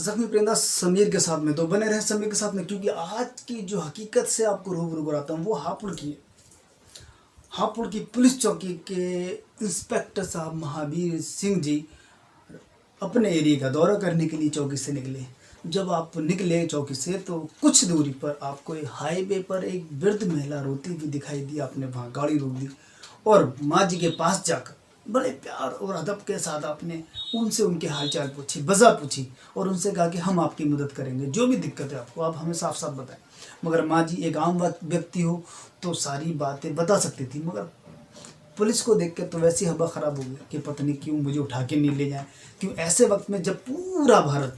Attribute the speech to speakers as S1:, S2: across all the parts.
S1: जख्मी परिंदा समीर के साथ में, तो बने रहे समीर के साथ में, क्योंकि आज की जो हकीकत से आपको रूबरू कराता हूँ वो हापुड़ की है। हापुड़ की पुलिस चौकी के इंस्पेक्टर साहब महावीर सिंह जी अपने एरिया का दौरा करने के लिए चौकी से निकले। जब आप निकले चौकी से तो कुछ दूरी पर आपको एक हाईवे पर एक वृद्ध महिला रोती हुई दिखाई दी। आपने वहाँ गाड़ी रोक दी और माँ जी के पास जाकर बड़े प्यार और अदब के साथ आपने उनसे उनके हालचाल पूछी, वजह पूछी और उनसे कहा कि हम आपकी मदद करेंगे, जो भी दिक्कत है आपको आप हमें साफ साफ बताएं। मगर माँ जी एक आम व्यक्ति हो तो सारी बातें बता सकती थी, मगर पुलिस को देख के तो वैसी हवा ख़राब हो गई कि पता नहीं क्यों मुझे उठा के नहीं ले जाए। क्यों ऐसे वक्त में जब पूरा भारत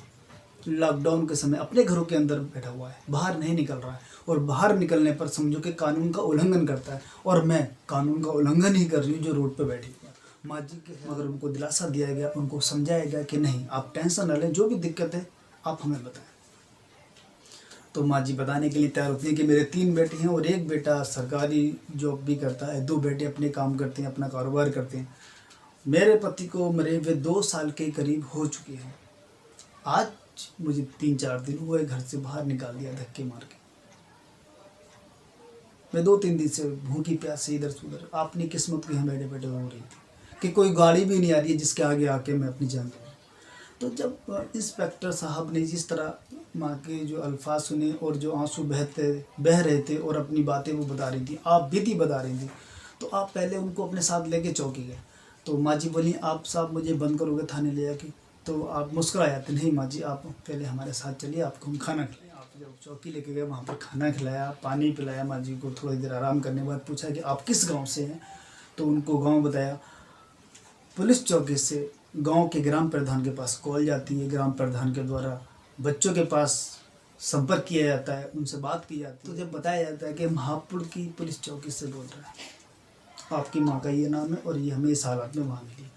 S1: लॉकडाउन के समय अपने घरों के अंदर बैठा हुआ है, बाहर नहीं निकल रहा है, और बाहर निकलने पर समझो कि कानून का उल्लंघन करता है, और मैं कानून का उल्लंघन ही कर रही हूँ जो रोड पर बैठी हूँ। माँ जी के मगर उनको दिलासा दिया गया, उनको समझाया गया कि नहीं आप टेंशन न लें, जो भी दिक्कत है आप हमें बताएं। तो माँ जी बताने के लिए तैयार होती हैं कि मेरे 3 बेटे हैं और एक बेटा सरकारी जॉब भी करता है, 2 बेटे अपने काम करते हैं, अपना कारोबार करते हैं। मेरे पति को मरे हुए 2 साल के करीब हो चुके हैं। आज मुझे 3-4 दिन हुए घर से बाहर निकाल दिया धक्के मार के। मैं 2-3 दिन से भूखी प्यास से इधर से उधर, अपनी किस्मत की हम बैठे बैठे हो रही थी कि कोई गाड़ी भी नहीं आ रही है जिसके आगे आके मैं अपनी जान दूँ। तो जब इंस्पेक्टर साहब ने जिस तरह माँ के जो अल्फाज सुने और जो आंसू बह रहे थे और अपनी बातें वो बता रही थी, आप बीती बता रही थी, तो आप पहले उनको अपने साथ लेके चौकी गए। तो माँ जी बोली आप साहब मुझे बंद करोगे थाने ले जाके? तो आप मुस्कुराए आते, नहीं माँ जी आप पहले हमारे साथ चलिए, आपको हम खाना खिलाएं। आप जब चौकी लेके गए वहाँ पर खाना खिलाया, पानी पिलाया माँ जी को, थोड़ी देर आराम करने के बाद पूछा कि आप किस गाँव से हैं? तो उनको गाँव बताया। पुलिस चौकी से गांव के ग्राम प्रधान के पास कॉल जाती है, ग्राम प्रधान के द्वारा बच्चों के पास संपर्क किया जाता है, उनसे बात की जाती है। तो जब बताया जाता है कि हम हापुड़ की पुलिस चौकी से बोल रहे हैं, आपकी माँ का ये नाम है और ये हमें इस हालत में वहाँ मिली,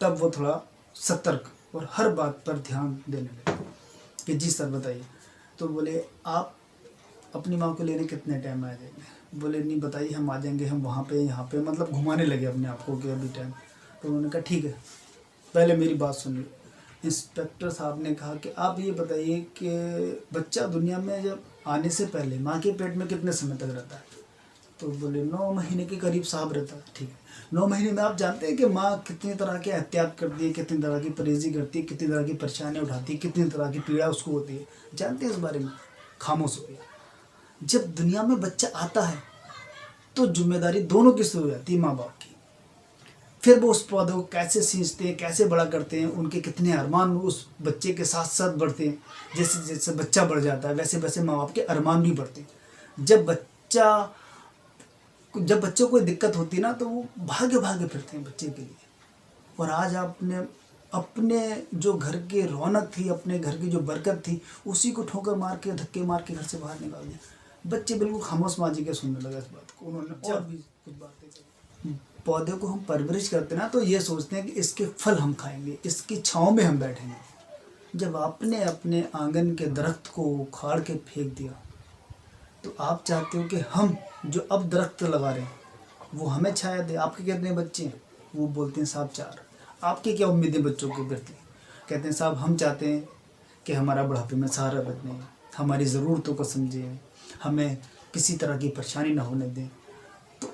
S1: तब वो थोड़ा सतर्क और हर बात पर ध्यान देने लगे कि जी सर बताइए। तो बोले आप अपनी माँ को लेने कितने टाइम में आ जाएंगे? बोले नहीं बताइए, हम आ जाएंगे, हम वहाँ पे यहाँ पे, मतलब घुमाने लगे अपने आप को कि अभी टाइम। तो उन्होंने कहा ठीक है, पहले मेरी बात सुनिए। इंस्पेक्टर साहब ने कहा कि आप ये बताइए कि बच्चा दुनिया में जब आने से पहले माँ के पेट में कितने समय तक रहता है? तो बोले 9 महीने के करीब साहब रहता है। ठीक है, 9 महीने में आप जानते हैं कि माँ कितनी तरह के एहतियात करती है, कितनी तरह की परहेज़ी करती है, कितनी तरह की परेशानियाँ उठाती है, कितनी तरह की पीड़ा उसको होती है, जानते हैं इस बारे में? खामोश हो गया। जब दुनिया में बच्चा आता है तो जिम्मेदारी दोनों की शुरू हो जाती है, माँ बाप की। फिर वो उस पौधे को कैसे सींचते हैं, कैसे बड़ा करते हैं, उनके कितने अरमान उस बच्चे के साथ साथ बढ़ते हैं। जैसे जैसे बच्चा बढ़ जाता है वैसे वैसे माँ बाप के अरमान भी बढ़ते हैं। जब बच्चों को कोई दिक्कत होती है ना तो वो भागे भागे फिरते हैं बच्चे के लिए। और आज आपने अपने जो घर की रौनक थी, अपने घर की जो बरकत थी, उसी को ठोकर मार के धक्के मार के घर से बाहर निकाल दिया। बच्चे बिल्कुल खामोश माँ जी के सुनने लगा इस बात को। उन्होंने और भी कुछ बातें कही। पौधे को हम परवरिश करते ना तो ये सोचते हैं कि इसके फल हम खाएंगे, इसकी छाँव में हम बैठेंगे। जब आपने अपने आंगन के दरख्त को उखाड़ के फेंक दिया तो आप चाहते हो कि हम जो अब दरख्त लगा रहे हैं वो हमें छाया दे। आपके कितने बच्चे हैं? वो बोलते हैं साहब 4। आपकी क्या उम्मीदें बच्चों के प्रति? कहते हैं साहब हम चाहते हैं कि हमारा बुढ़ापे में सहारा बने, हमारी ज़रूरतों को समझें, हमें किसी तरह की परेशानी ना होने दें। तो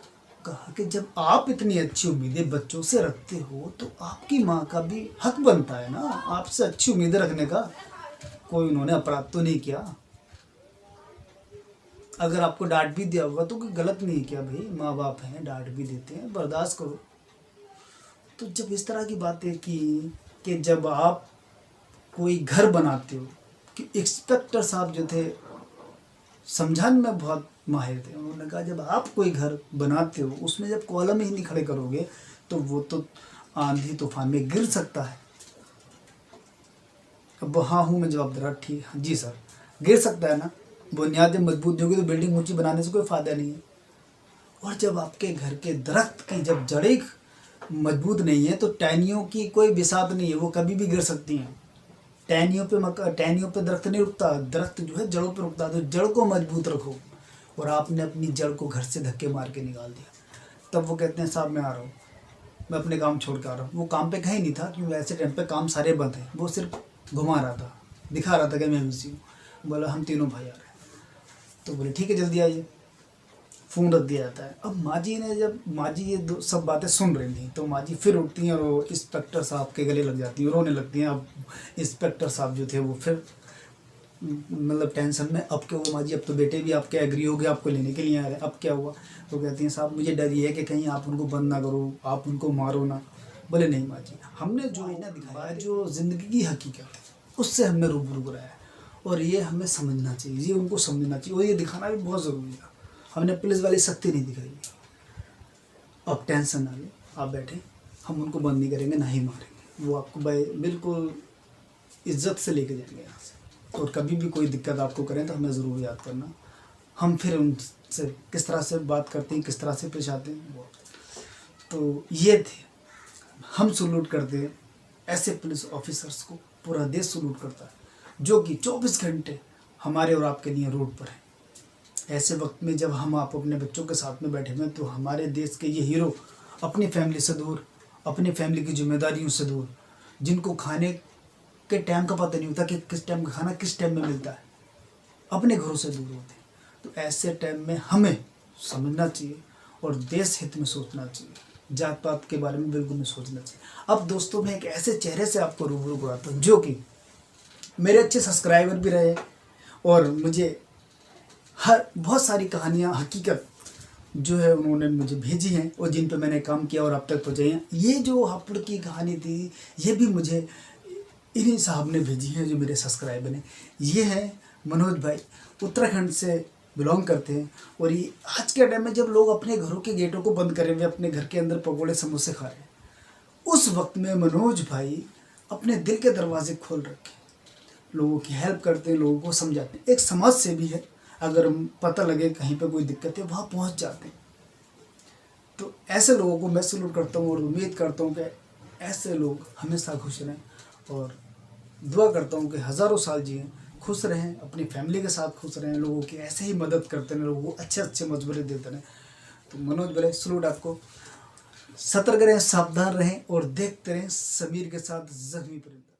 S1: कहा कि जब आप इतनी अच्छी उम्मीदें बच्चों से रखते हो तो आपकी माँ का भी हक बनता है ना आपसे अच्छी उम्मीदें रखने का। कोई उन्होंने अपराध तो नहीं किया। अगर आपको डांट भी दिया होगा तो कोई गलत नहीं किया भाई, माँ बाप हैं, डांट भी देते हैं, बर्दाश्त करो। तो जब इस तरह की बातें की कि जब आप कोई घर बनाते हो, कि इंस्पेक्टर साहब जो थे समझाने में बहुत माहिर थे, उन्होंने कहा जब आप कोई घर बनाते हो उसमें जब कॉलम ही नहीं खड़े करोगे तो वो तो आंधी तूफान में गिर सकता है। अब हाँ हूँ मैं जवाब दे रहा, ठीक है जी सर, गिर सकता है ना, बुनियादें मजबूत होगी तो बिल्डिंग ऊंची बनाने से कोई फ़ायदा नहीं है। और जब आपके घर के दरख्त की जब जड़ें मजबूत नहीं है तो टहनियों की कोई बिसात नहीं है, वो कभी भी गिर सकती हैं। टहनियों पे दरख्त नहीं रुकता, दरख्त जो है जड़ों पे रुकता है। तो जड़ को मजबूत रखो। और आपने अपनी जड़ को घर से धक्के मार के निकाल दिया। तब वो कहते हैं साहब मैं आ रहा हूँ, मैं अपने काम छोड़ के आ रहा हूँ। वो काम पे कहीं नहीं था क्योंकि ऐसे टाइम पे काम सारे बंद हैं, वो सिर्फ घुमा रहा था दिखा रहा था कि मैं बिजी हूँ। बोला हम तीनों भाई आ रहे हैं। तो बोले ठीक है जल्दी आइए। फ़ोन रख दिया जाता है। अब माँ जी ने, जब माँ जी ये सब बातें सुन रही थी, तो माँ जी फिर उठती हैं और वो इंस्पेक्टर साहब के गले लग जाती हैं, रोने लगती हैं। अब इंस्पेक्टर साहब जो थे वो फिर मतलब टेंशन में, अब क्या हुआ माँ जी, अब तो बेटे भी आपके एग्री हो गए, आपको लेने के लिए आ रहे हैं, अब क्या हुआ? तो कहती हैं साहब मुझे डर ये है कि कहीं आप उनको बंद ना करो, आप उनको मारो ना। बोले नहीं माँ जी, हमने जो आईना दिखाया, जो ज़िंदगी की हकीकत है उससे हमने रूबरू कराया है, और ये हमें समझना चाहिए, ये उनको समझना चाहिए, और ये दिखाना भी बहुत ज़रूरी है। हमने पुलिस वाली सख्ती नहीं दिखाई। अब टेंशन ना ले, आप बैठे, हम उनको बंद नहीं करेंगे, ना ही मारेंगे, वो आपको बिल्कुल इज्जत से लेके जाएंगे यहाँ से। और कभी भी कोई दिक्कत आपको करें तो हमें ज़रूर याद करना। हम फिर उनसे किस तरह से बात करते हैं, किस तरह से पेश आते हैं वो। तो ये थे, हम सलूट करते हैं ऐसे पुलिस ऑफिसर्स को, पूरा देश सलूट करता है, जो कि 24 घंटे हमारे और आपके लिए रोड पर है। ऐसे वक्त में जब हम आप अपने बच्चों के साथ में बैठे हुए हैं, तो हमारे देश के ये हीरो अपनी फैमिली से दूर, अपनी फैमिली की जिम्मेदारियों से दूर, जिनको खाने के टाइम का पता नहीं होता कि किस टाइम का खाना किस टाइम में मिलता है, अपने घरों से दूर होते हैं। तो ऐसे टाइम में हमें समझना चाहिए और देश हित में सोचना चाहिए, जात पात के बारे में बिल्कुल नहीं सोचना चाहिए। अब दोस्तों मैं एक ऐसे चेहरे से आपको रूबरू कराता हूँ, जो कि मेरे अच्छे सब्सक्राइबर भी रहे, और मुझे हर बहुत सारी कहानियाँ, हकीकत जो है उन्होंने मुझे भेजी हैं, और जिन पे मैंने काम किया और अब तक पहुँचाई हैं। ये जो हापुड़ की कहानी थी, ये भी मुझे इन्हीं साहब ने भेजी है, जो मेरे सब्सक्राइबर हैं। ये है मनोज भाई, उत्तराखंड से बिलोंग करते हैं। और ये आज के टाइम में जब लोग अपने घरों के गेटों को बंद करे हुए अपने घर के अंदर पकौड़े समोसे खा रहे हैं, उस वक्त में मनोज भाई अपने दिल के दरवाजे खोल रखे, लोगों की हेल्प करते हैं, लोगों को समझाते हैं। एक समाज सेवी है, अगर पता लगे कहीं पे कोई दिक्कत है वहाँ पहुँच जाते हैं। तो ऐसे लोगों को मैं सैल्यूट करता हूँ, और उम्मीद करता हूँ कि ऐसे लोग हमेशा खुश रहें, और दुआ करता हूँ कि हज़ारों साल जिएं, खुश रहें, अपनी फैमिली के साथ खुश रहें, लोगों की ऐसे ही मदद करते रहें, लोगों को अच्छे अच्छे मशवरे देते रहें। तो मनोज भाई सैल्यूट आपको। सतर्क रहें, सावधान रहें, और देखते रहें समीर के साथ जख्मी परिंदा।